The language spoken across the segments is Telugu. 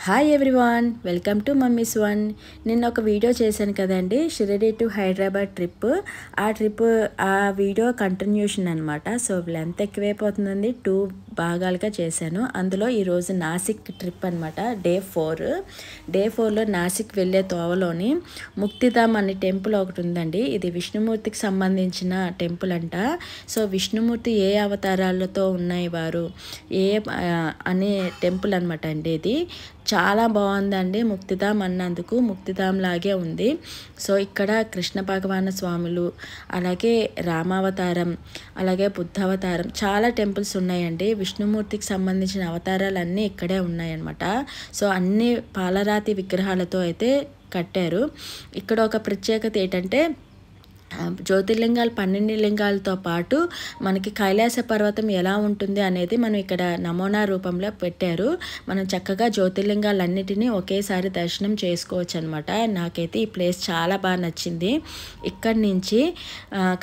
Hi everyone, welcome to mummies one. నిన్న ఒక వీడియో చేశాను కదండి, షిరిడి టు హైదరాబాద్ ట్రిప్. ఆ వీడియో కంటిన్యూషన్ అనమాట. సో లెంత్ ఎక్కువైపోతుందండి, 2 భాగాలుగా చేశాను. అందులో ఈరోజు నాసిక్ ట్రిప్ అనమాట. డే 4లో నాసిక్ వెళ్ళే తోవలోని ముక్తిధామ్ అనే టెంపుల్ ఒకటి ఉందండి. ఇది విష్ణుమూర్తికి సంబంధించిన టెంపుల్ అంట. సో విష్ణుమూర్తి ఏ అవతారాలతో ఉన్నాయి వారు అనే టెంపుల్ అనమాట అండి. ఇది చాలా బాగుందండి. ముక్తిధామ్ అన్నందుకు ముక్తిధామ్ లాగే ఉంది. సో ఇక్కడ కృష్ణ భగవాన స్వాములు, అలాగే రామావతారం, అలాగే బుద్ధావతారం, చాలా టెంపుల్స్ ఉన్నాయండి. విష్ణుమూర్తికి సంబంధించిన అవతారాలు అన్నీ ఇక్కడే ఉన్నాయన్నమాట. సో అన్ని పాలరాతి విగ్రహాలతో అయితే కట్టారు. ఇక్కడ ఒక ప్రత్యేకత ఏంటంటే, జ్యోతిర్లింగాలు 12 లింగాలతో పాటు మనకి కైలాస పర్వతం ఎలా ఉంటుంది అనేది మనం ఇక్కడ నమూనా రూపంలో పెట్టారు. మనం చక్కగా జ్యోతిర్లింగాలన్నిటినీ ఒకేసారి దర్శనం చేసుకోవచ్చు అనమాట. నాకైతే ఈ ప్లేస్ చాలా బాగా నచ్చింది. ఇక్కడి నుంచి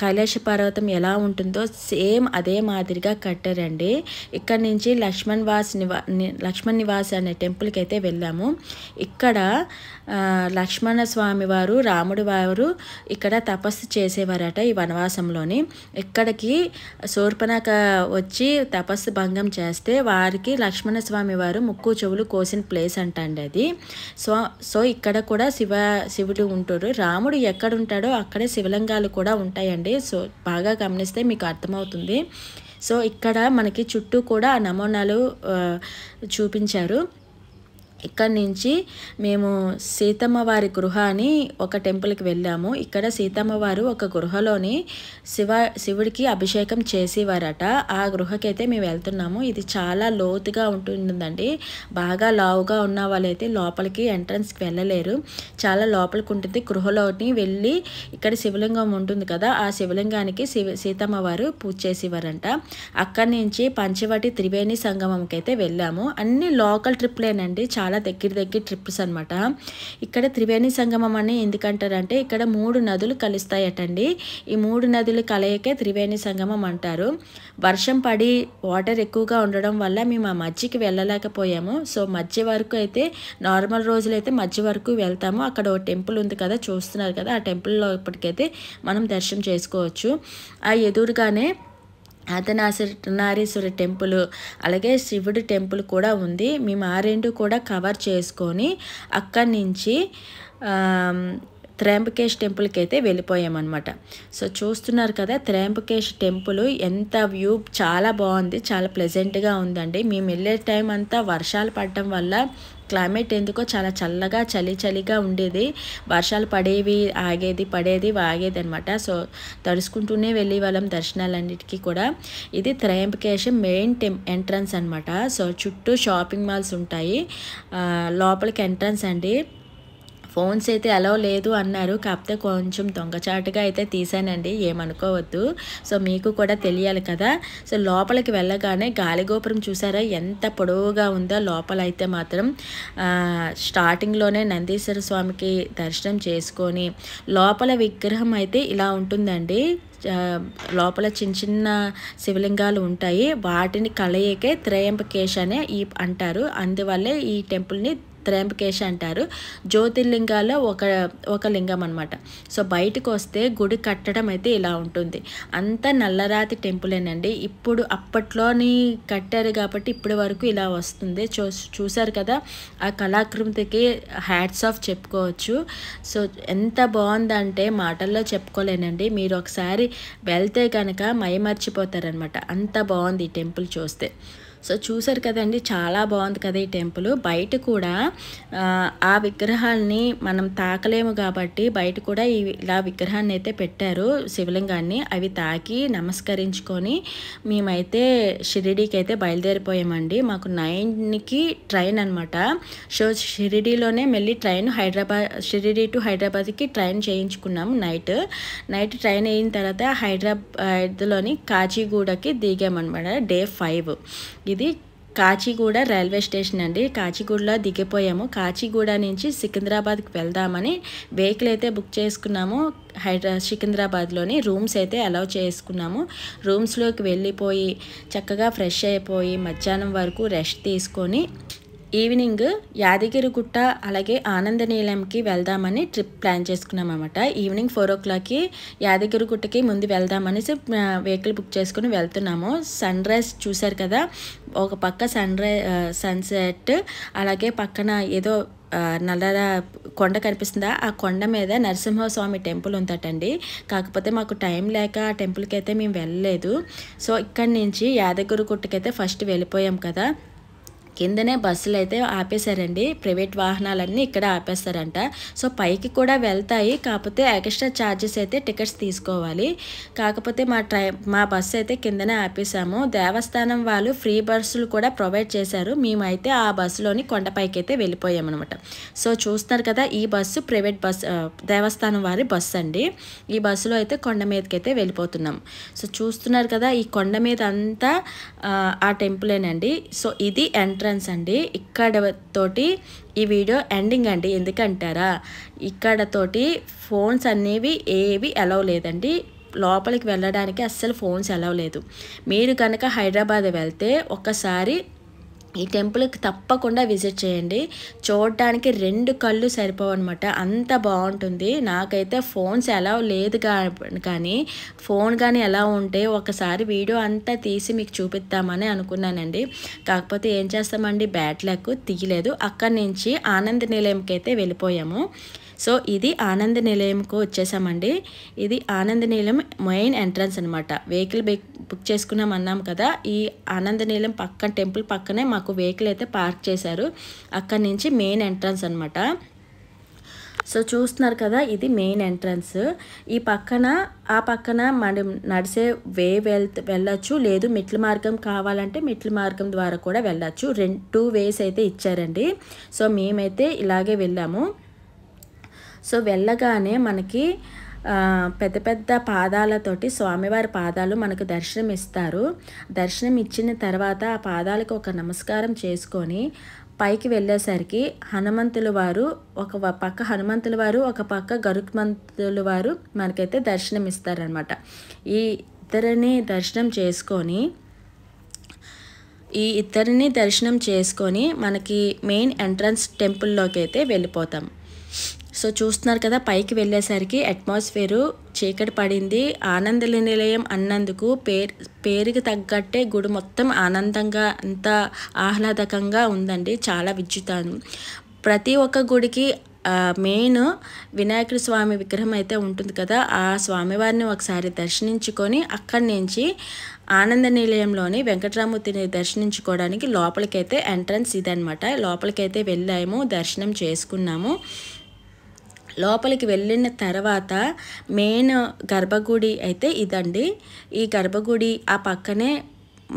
కైలాస పర్వతం ఎలా ఉంటుందో సేమ్ అదే మాదిరిగా కట్టారండి. ఇక్కడి నుంచి లక్ష్మణ్ నివాస్ అనే టెంపుల్కి అయితే వెళ్ళాము. ఇక్కడ లక్ష్మణ స్వామి వారు, రాముడు వారు ఇక్కడ తపస్సు చేసేవారట ఈ వనవాసంలోని. ఇక్కడికి శూర్పణఖ వచ్చి తపస్సు భంగం చేస్తే వారికి లక్ష్మణ స్వామి వారు ముక్కు చెవులు కోసిన ప్లేస్ అంటండి అది. సో ఇక్కడ కూడా శివుడు ఉంటారు. రాముడు ఎక్కడ ఉంటాడో అక్కడే శివలింగాలు కూడా ఉంటాయండి. సో బాగా గమనిస్తే మీకు అర్థమవుతుంది. సో ఇక్కడ మనకి చుట్టూ కూడా ఆ నమూనాలు చూపించారు. ఇక్కడ నుంచి మేము సీతమ్మ వారి గృహ అని ఒక టెంపుల్కి వెళ్ళాము. ఇక్కడ సీతమ్మ వారు ఒక గృహలోని శివుడికి అభిషేకం చేసేవారట. ఆ గృహకి అయితే మేము వెళ్తున్నాము. ఇది చాలా లోతుగా ఉంటుందండి. బాగా లావుగా ఉన్న వాళ్ళైతే లోపలికి ఎంట్రన్స్కి వెళ్ళలేరు. చాలా లోపలికి ఉంటుంది. గృహలోని వెళ్ళి ఇక్కడ శివలింగం ఉంటుంది కదా, ఆ శివలింగానికి సీతమ్మ వారు పూజ చేసేవారంట. అక్కడి నుంచి పంచవటి త్రివేణి సంగమంకి అయితే వెళ్ళాము. అన్ని లోకల్ ట్రిప్లేనండి, చాలా దగ్గర ట్రిప్స్ అనమాట. ఇక్కడ త్రివేణి సంగమం అని ఎందుకంటారంటే, ఇక్కడ 3 నదులు కలుస్తాయటండి. ఈ 3 నదులు కలయికే త్రివేణి సంగమం అంటారు. వర్షం పడి వాటర్ ఎక్కువగా ఉండడం వల్ల మేము ఆ మధ్యకి వెళ్ళలేకపోయాము. సో మధ్య వరకు అయితే నార్మల్ రోజులైతే మధ్య వరకు వెళ్తాము. అక్కడ ఒక టెంపుల్ ఉంది కదా, చూస్తున్నారు కదా, ఆ టెంపుల్లో ఇప్పటికైతే మనం దర్శనం చేసుకోవచ్చు. ఆ ఎదురుగానే అర్ధనారీశ్వర టెంపుల్, అలాగే శివుడి టెంపుల్ కూడా ఉంది. మేము ఆ 2 కూడా కవర్ చేసుకొని అక్కడి నుంచి త్రయంబకేశ్ టెంపుల్కి అయితే వెళ్ళిపోయామన్నమాట. సో చూస్తున్నారు కదా, త్రయంబకేశ్ టెంపుల్ ఎంత వ్యూ చాలా బాగుంది, చాలా ప్లెజెంట్గా ఉందండి. మేము వెళ్ళే టైం అంతా వర్షాలు పడటం వల్ల క్లైమేట్ ఎందుకో చాలా చల్లగా చలిగా ఉండేది. వర్షాలు పడేవి, పడేది ఆగేది అనమాట. సో తడుచుకుంటూనే వెళ్ళే వాళ్ళం దర్శనాలన్నిటికీ కూడా. ఇది త్రయంబకేశ్ మెయిన్ ఎంట్రన్స్ అనమాట. సో చుట్టూ షాపింగ్ మాల్స్ ఉంటాయి. లోపలికి ఎంట్రన్స్ అండి. ఫోన్స్ అయితే అలౌ లేదు అన్నారు, కాకపోతే కొంచెం దొంగచాటుగా అయితే తీసానండి, ఏమనుకోవద్దు. సో మీకు కూడా తెలియాలి కదా. సో లోపలికి వెళ్ళగానే గాలిగోపురం చూసారా ఎంత పొడవుగా ఉందో. లోపల అయితే మాత్రం స్టార్టింగ్లోనే నందీశ్వర స్వామికి దర్శనం చేసుకొని, లోపల విగ్రహం అయితే ఇలా ఉంటుందండి. లోపల చిన్న శివలింగాలు ఉంటాయి. వాటిని కలయికే త్రయంబకేశ్ అనే అంటారు. అందువల్లే ఈ టెంపుల్ని త్రయంబకేశ్ అంటారు. జ్యోతిర్లింగాల్లో ఒక లింగం అనమాట. సో బయటకు వస్తే గుడి కట్టడం అయితే ఇలా ఉంటుంది. అంతా నల్లరాతి టెంపులేనండి. అప్పట్లోని కట్టారు కాబట్టి ఇప్పటి వరకు ఇలా వస్తుంది. చూసారు కదా, ఆ కళాకృతికి హ్యాట్స్ ఆఫ్ చెప్పుకోవచ్చు. సో ఎంత బాగుందంటే మాటల్లో చెప్పుకోలేనండి. మీరు ఒకసారి వెళ్తే కనుక మైమర్చిపోతారనమాట, అంత బాగుంది ఈ టెంపుల్ చూస్తే. సో చూసారు కదండి, చాలా బాగుంది కదా ఈ టెంపుల్. బయట కూడా ఆ విగ్రహాలని మనం తాకలేము కాబట్టి బయట కూడా ఇలా విగ్రహాన్ని అయితే పెట్టారు, శివలింగాన్ని. అవి తాకి నమస్కరించుకొని మేమైతే షిరిడీకి అయితే బయలుదేరిపోయామండి. మాకు 9కి ట్రైన్ అనమాట. సో షిరిడీలోనే మళ్ళీ ట్రైన్ షిరిడీ టు హైదరాబాద్కి ట్రైన్ చేయించుకున్నాము. నైట్ ట్రైన్ అయిన తర్వాత హైదరాబాద్లోని కాచిగూడకి దిగామన్నమాట. డే 5 ఇది. కాచిగూడ రైల్వే స్టేషన్ అండి. కాచిగూడలో దిగిపోయాము. కాచిగూడ నుంచి సికింద్రాబాద్కి వెళ్దామని వెహికల్ అయితే బుక్ చేసుకున్నాము. సికింద్రాబాద్లోని రూమ్స్ అయితే అలౌ చేసుకున్నాము. రూమ్స్లోకి వెళ్ళిపోయి చక్కగా ఫ్రెష్ అయిపోయి మధ్యాహ్నం వరకు రెస్ట్ తీసుకొని ఈవినింగ్ యాదగిరిగుట్ట అలాగే ఆనందనీలంకి వెళ్దామని ట్రిప్ ప్లాన్ చేసుకున్నాం అనమాట. ఈవినింగ్ 4 o'clockకి యాదగిరిగుట్టకి ముందు వెళ్దామనేసి వెహికల్ బుక్ చేసుకుని వెళ్తున్నాము. సన్ రైజ్ చూశారు కదా, ఒక పక్క సన్సెట్, అలాగే పక్కన ఏదో నల్లర కొండ కనిపిస్తుందా, ఆ కొండ మీద నరసింహస్వామి టెంపుల్ ఉందటండి. కాకపోతే మాకు టైం లేక ఆ టెంపుల్కి అయితే మేము వెళ్ళలేదు. సో ఇక్కడి నుంచి యాదగిరిగుట్టకైతే ఫస్ట్ వెళ్ళిపోయాం కదా. కిందనే బస్సులు అయితే ఆపేశారండి, ప్రైవేట్ వాహనాలన్నీ ఇక్కడ ఆపేస్తారంట. సో పైకి కూడా వెళ్తాయి, కాకపోతే ఎక్స్ట్రా ఛార్జెస్ అయితే టికెట్స్ తీసుకోవాలి. కాకపోతే మా బస్సు అయితే కిందనే ఆపేసాము. దేవస్థానం వాళ్ళు ఫ్రీ బస్సులు కూడా ప్రొవైడ్ చేశారు. మేమైతే ఆ బస్సులోని కొండపైకి అయితే వెళ్ళిపోయాం అనమాట. సో చూస్తున్నారు కదా, ఈ బస్సు ప్రైవేట్ బస్, దేవస్థానం వారి బస్సు అండి. ఈ బస్సులో అయితే కొండ మీదకి అయితే వెళ్ళిపోతున్నాం. సో చూస్తున్నారు కదా, ఈ కొండ మీద అంతా ఆ టెంపులేనండి. సో ఇది ఎంట్రన్స్ అండి. ఇక్కడ తోటి ఈ వీడియో ఎండింగ్ అండి. ఎందుకంటారా, ఇక్కడ తోటి ఫోన్స్ అనేవి ఏవి అలౌ లేదండి. లోపలికి వెళ్ళడానికి అస్సలు ఫోన్స్ అలౌ లేదు. మీరు కనుక హైదరాబాద్ వెళ్తే ఒక్కసారి ఈ టెంపుల్కి తప్పకుండా విజిట్ చేయండి. చూడడానికి 2 కళ్ళు సరిపోవన్నమాట, అంత బాగుంటుంది. నాకైతే ఫోన్స్ ఎలా లేదు కానీ ఫోన్ కానీ ఎలా ఉంటే ఒకసారి వీడియో అంతా తీసి మీకు చూపిద్దామని అనుకున్నానండి. కాకపోతే ఏం చేస్తామండి, బ్యాడ్ లక్ తీయలేదు. అక్కడి నుంచి ఆనంద నిలయంకి అయితే వెళ్ళిపోయాము. సో ఇది ఆనంద నిలయంకు వచ్చేసామండి. ఇది ఆనంద నిలయం మెయిన్ ఎంట్రన్స్ అనమాట. వెహికల్ బుక్ చేసుకున్నాం అన్నాం కదా, ఈ ఆనంద నిలయం పక్కన టెంపుల్ పక్కనే మాకు వెహికల్ అయితే పార్క్ చేశారు. అక్కడి నుంచి మెయిన్ ఎంట్రన్స్ అనమాట. సో చూస్తున్నారు కదా, ఇది మెయిన్ ఎంట్రన్స్. ఈ పక్కన ఆ పక్కన మనం నడిసే వెళ్ళొచ్చు, లేదు మెట్ల మార్గం కావాలంటే మెట్ల మార్గం ద్వారా కూడా వెళ్ళొచ్చు. 2 వేస్ అయితే ఇచ్చారండి. సో మేమైతే ఇలాగే వెళ్ళాము. సో వెళ్ళగానే మనకి పెద్ద పెద్ద పాదాలతోటి స్వామివారి పాదాలు మనకు దర్శనం ఇస్తారు. దర్శనం ఇచ్చిన తర్వాత ఆ పాదాలకు ఒక నమస్కారం చేసుకొని పైకి వెళ్ళేసరికి హనుమంతుల వారు ఒక పక్క హనుమంతుల వారు, ఒక పక్క గరుత్మంతుల వారు మనకైతే దర్శనం ఇస్తారనమాట. ఈ ఇద్దరిని దర్శనం చేసుకొని మనకి మెయిన్ ఎంట్రన్స్ టెంపుల్లోకి అయితే వెళ్ళిపోతాం. సో చూస్తున్నారు కదా, పైకి వెళ్ళేసరికి అట్మాస్ఫియరు చీకటి పడింది. ఆనంద నిలయం అన్నందుకు పేరుకి తగ్గట్టే గుడి మొత్తం ఆనందంగా, అంత ఆహ్లాదకంగా ఉందండి. చాలా విద్యుతాను. ప్రతి ఒక్క గుడికి మెయిన్ వినాయకుడి స్వామి విగ్రహం అయితే ఉంటుంది కదా, ఆ స్వామివారిని ఒకసారి దర్శించుకొని అక్కడి నుంచి ఆనంద నిలయంలోని వెంకటరామూర్తిని దర్శించుకోవడానికి లోపలికైతే ఎంట్రన్స్ ఇదనమాట. లోపలికైతే వెళ్ళాము, దర్శనం చేసుకున్నాము. లోపలికి వెళ్ళిన తర్వాత మెయిన్ గర్భగుడి అయితే ఇదండి. ఈ గర్భగుడి ఆ పక్కనే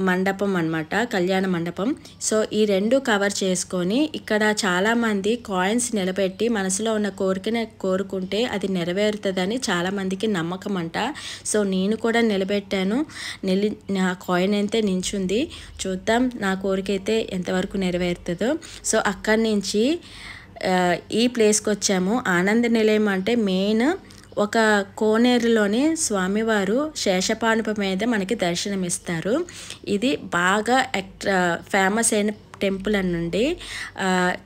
మండపం అన్నమాట, కళ్యాణ మండపం. సో ఈ 2 కవర్ చేసుకొని ఇక్కడ చాలామంది కాయిన్స్ నిలబెట్టి మనసులో ఉన్న కోరికని కోరుకుంటే అది నెరవేరుతుందని చాలామందికి నమ్మకం అంట. సో నేను కూడా నిలబెట్టాను. నా కాయిన్ అయితే నించుంది. చూద్దాం నా కోరిక అయితే ఎంతవరకు నెరవేరుతుందో. సో అక్కడి నుంచి ఈ ప్లేస్కి వచ్చాము. ఆనంద నిలయం అంటే మెయిన్ ఒక కోనేరులోని స్వామివారు శేషపానుప మీద మనకి దర్శనమిస్తారు. ఇది బాగా ఫేమస్ అయిన టెంపుల్ అనండి.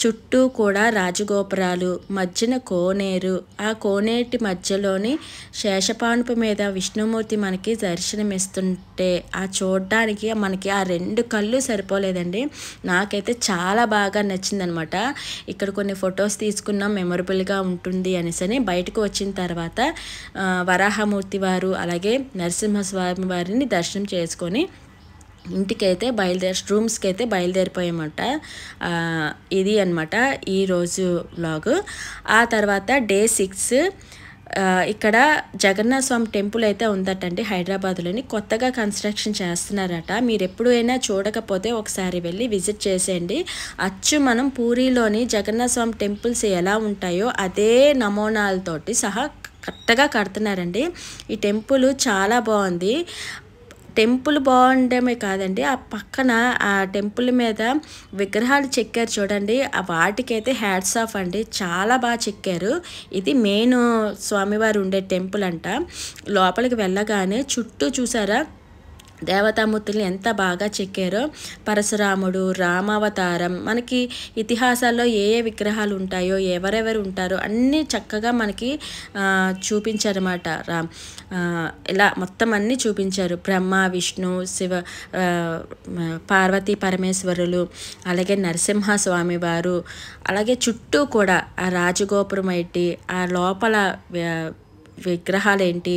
చుట్టూ కూడా రాజగోపురాలు, మధ్యన కోనేరు, ఆ కోనేటి మధ్యలోని శేషపానుప మీద విష్ణుమూర్తి మనకి దర్శనమిస్తుంటే ఆ చూడడానికి మనకి ఆ 2 కళ్ళు సరిపోలేదండి. నాకైతే చాలా బాగా నచ్చిందనమాట. ఇక్కడ కొన్ని ఫొటోస్ తీసుకున్నాం, మెమొరబుల్గా ఉంటుంది అనేసి. బయటకు వచ్చిన తర్వాత వరాహమూర్తి వారు అలాగే నరసింహస్వామి వారిని దర్శనం చేసుకొని ఇంటికైతే రూమ్స్కి అయితే బయలుదేరిపోయామట. ఇది అనమాట ఈరోజు వ్లాగ్. ఆ తర్వాత డే 6 ఇక్కడ జగన్నాథ స్వామి టెంపుల్ అయితే ఉందటండి. హైదరాబాద్లోని కొత్తగా కన్స్ట్రక్షన్ చేస్తున్నారట. మీరు ఎప్పుడైనా చూడకపోతే ఒకసారి వెళ్ళి విజిట్ చేసేయండి. అచ్చు మనం పూరిలోని జగన్నాథ స్వామి టెంపుల్స్ ఎలా ఉంటాయో అదే నమూనాలతోటి సహా కరెక్ట్గా కడుతున్నారండి. ఈ టెంపుల్ చాలా బాగుంది. టెంపుల్ బాగుండమే కాదండి, ఆ పక్కన ఆ టెంపుల్ మీద విగ్రహాలు చెక్కారు చూడండి, వాటికైతే హ్యాట్స్ ఆఫ్ అండి. చాలా బాగా చెక్కారు. ఇది మెయిన్ స్వామివారు ఉండే టెంపుల్ అంట. లోపలికి వెళ్ళగానే చుట్టూ చూసారా దేవతామూర్తుల్ని ఎంత బాగా చెక్కారో. పరశురాముడు, రామావతారం, మనకి ఇతిహాసాల్లో ఏ ఏ విగ్రహాలు ఉంటాయో, ఎవరెవరు ఉంటారో అన్నీ చక్కగా మనకి చూపించారన్నమాట. ఇలా మొత్తం అన్నీ చూపించారు. బ్రహ్మ, విష్ణు, శివ, పార్వతీ పరమేశ్వరులు, అలాగే నరసింహస్వామి వారు, అలాగే చుట్టూ కూడా ఆ రాజగోపురం ఏంటి, ఆ లోపల విగ్రహాలు ఏంటి,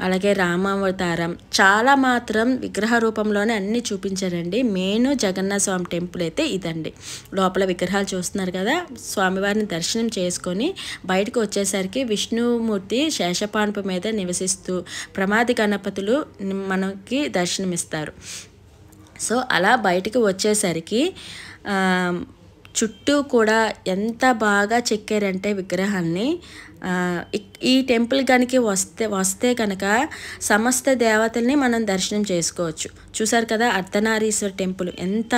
అలాగే రామావతారం, చాలా మాత్రం విగ్రహ రూపంలోనే అన్నీ చూపించారండి. మెయిన్ జగన్నాథ స్వామి టెంపుల్ అయితే ఇదండి. లోపల విగ్రహాలు చూస్తున్నారు కదా. స్వామివారిని దర్శనం చేసుకొని బయటకు వచ్చేసరికి విష్ణుమూర్తి శేషపానుపు మీద నివసిస్తూ ప్రమాది గణపతులు మనకి దర్శనమిస్తారు. సో అలా బయటకు వచ్చేసరికి చుట్టూ కూడా ఎంత బాగా చెక్కారంటే విగ్రహాన్ని. ఈ టెంపుల్ కనుక వస్తే కనుక సమస్త దేవతల్ని మనం దర్శనం చేసుకోవచ్చు. చూసారు కదా అర్ధనారీశ్వర టెంపుల్ ఎంత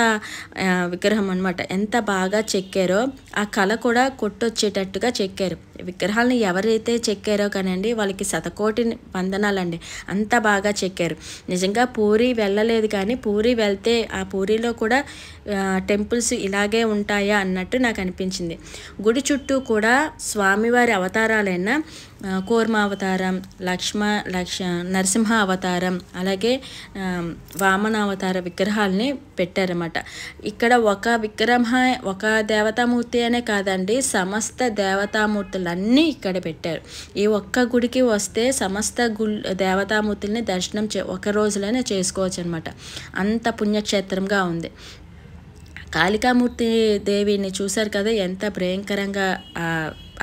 విగ్రహం అనమాట, ఎంత బాగా చెక్కారో. ఆ కళ కూడా కొట్టొచ్చేటట్టుగా చెక్కారు. విగ్రహాలను ఎవరైతే చెక్కారో కానండి వాళ్ళకి శతకోటి వందనాలండి, అంత బాగా చెక్కారు. నిజంగా పూరి వెళ్ళలేదు కానీ పూరి వెళ్తే ఆ పూరిలో కూడా టెంపుల్స్ ఇలాగే ఉంటాయా అన్నట్టు నాకు అనిపించింది. గుడి చుట్టూ కూడా స్వామివారి అవతారాలైన కూర్మ అవతారం, నరసింహ అవతారం, అలాగే వామన అవతార విగ్రహాలని పెట్టారన్నమాట. ఇక్కడ ఒక దేవతామూర్తి అనే కాదండి, సమస్త దేవతామూర్తులన్నీ ఇక్కడ పెట్టారు. ఈ ఒక్క గుడికి వస్తే సమస్త దేవతామూర్తుల్ని దర్శనం ఒక రోజులోనే చేసుకోవచ్చు అనమాట. అంత పుణ్యక్షేత్రంగా ఉంది. కాళికామూర్తి దేవిని చూశారు కదా ఎంత భయంకరంగా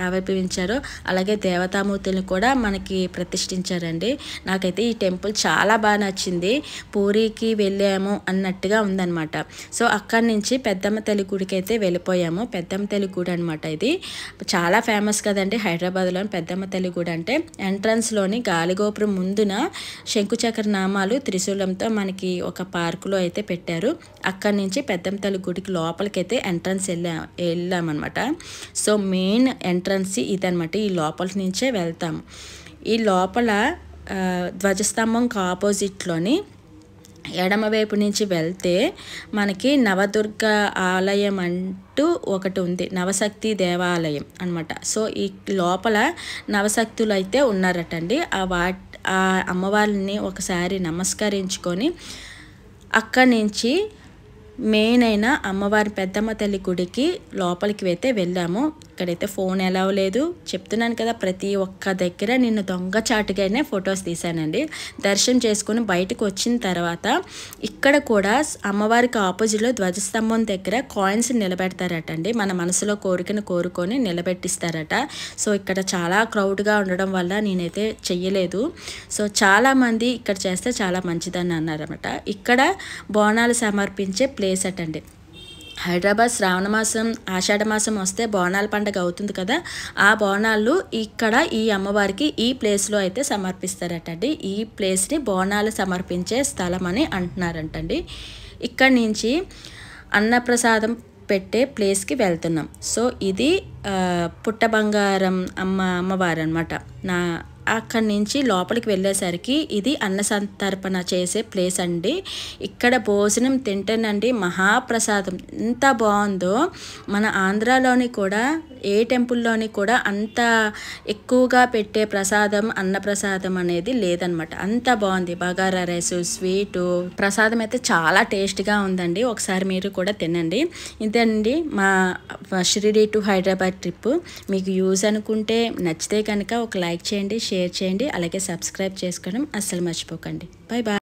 ఆవిర్భవించారో, అలాగే దేవతామూర్తులను కూడా మనకి ప్రతిష్ఠించారండి. నాకైతే ఈ టెంపుల్ చాలా బాగా నచ్చింది. పూరికి వెళ్ళాము అన్నట్టుగా ఉందన్నమాట. సో అక్కడి నుంచి పెద్దమ్మ తల్లి గుడికి అయితే వెళ్ళిపోయాము. పెద్దమ్మ తల్లి గుడి అనమాట. ఇది చాలా ఫేమస్ కదండి హైదరాబాద్లో పెద్దమ్మ తల్లి గుడి అంటే. ఎంట్రన్స్లోని గాలిగోపురం ముందున శంకుచక్ర నామాలు త్రిశూలంతో మనకి ఒక పార్కులో అయితే పెట్టారు. అక్కడి నుంచి పెద్దమ్మ తల్లి గుడికి లోపలికైతే ఎంట్రన్స్ వెళ్ళామన్నమాట. సో మెయిన్ ఎంట్రన్స్ ఇదనమాట. ఈ లోపల నుంచే వెళ్తాము. ఈ లోపల ధ్వజస్తంభంకి ఆపోజిట్లోని ఎడమవైపు నుంచి వెళ్తే మనకి నవదుర్గ ఆలయం అంటూ ఒకటి ఉంది, నవశక్తి దేవాలయం అనమాట. సో ఈ లోపల నవశక్తులు అయితే ఉన్నారటండి. ఆ అమ్మవారిని ఒకసారి నమస్కరించుకొని అక్కడి నుంచి మెయిన్ అయిన అమ్మవారి పెద్దమ్మ తల్లి గుడికి లోపలికి అయితే వెళ్ళాము. ఇక్కడైతే ఫోన్ ఎలా లేదు చెప్తున్నాను కదా, ప్రతి ఒక్క దగ్గర నిన్ను దొంగచాటుగానే ఫొటోస్ తీశానండి. దర్శనం చేసుకుని బయటకు వచ్చిన తర్వాత ఇక్కడ కూడా అమ్మవారికి ఆపోజిట్లో ధ్వజస్తంభం దగ్గర కాయిన్స్ నిలబెడతారట అండి. మన మనసులో కోరికను కోరుకొని నిలబెట్టిస్తారట. సో ఇక్కడ చాలా క్రౌడ్గా ఉండడం వల్ల నేనైతే చెయ్యలేదు. సో చాలామంది ఇక్కడ చేస్తే చాలా మంచిదని అన్నారన్నమాట. ఇక్కడ బోనాలు సమర్పించే ప్లేస్ అటండి. హైదరాబాద్ శ్రావణ మాసం, ఆషాఢ మాసం వస్తే బోనాల పండుగ అవుతుంది కదా, ఆ బోనాలు ఇక్కడ ఈ అమ్మవారికి ఈ ప్లేస్లో అయితే సమర్పిస్తారటండి. ఈ ప్లేస్ని బోనాలు సమర్పించే స్థలం అని అంటున్నారంటండి. ఇక్కడి నుంచి అన్నప్రసాదం పెట్టే ప్లేస్కి వెళ్తున్నాం. సో ఇది పుట్టబంగారం అమ్మవారు అనమాట. అక్కడి నుంచి లోపలికి వెళ్ళేసరికి ఇది అన్న సంతర్పణ చేసే ప్లేస్ అండి. ఇక్కడ భోజనం తింటేనండి మహాప్రసాదం ఎంత బాగుందో. మన ఆంధ్రాలోని కూడా ఏ టెంపుల్లోని కూడా అంత ఎక్కువగా పెట్టే ప్రసాదం అన్నప్రసాదం అనేది లేదనమాట. అంత బాగుంది. బగారా రైసు, స్వీటు, ప్రసాదం అయితే చాలా టేస్ట్గా ఉందండి. ఒకసారి మీరు కూడా తినండి. ఇదండి మా షిరిడి టు హైదరాబాద్ ట్రిప్. మీకు యూజ్ అనుకుంటే నచ్చితే కనుక ఒక లైక్ చేయండి, షేర్ చేయండి, అలాగే సబ్స్క్రైబ్ చేసుకోవడం అస్సలు మర్చిపోకండి. Bye bye.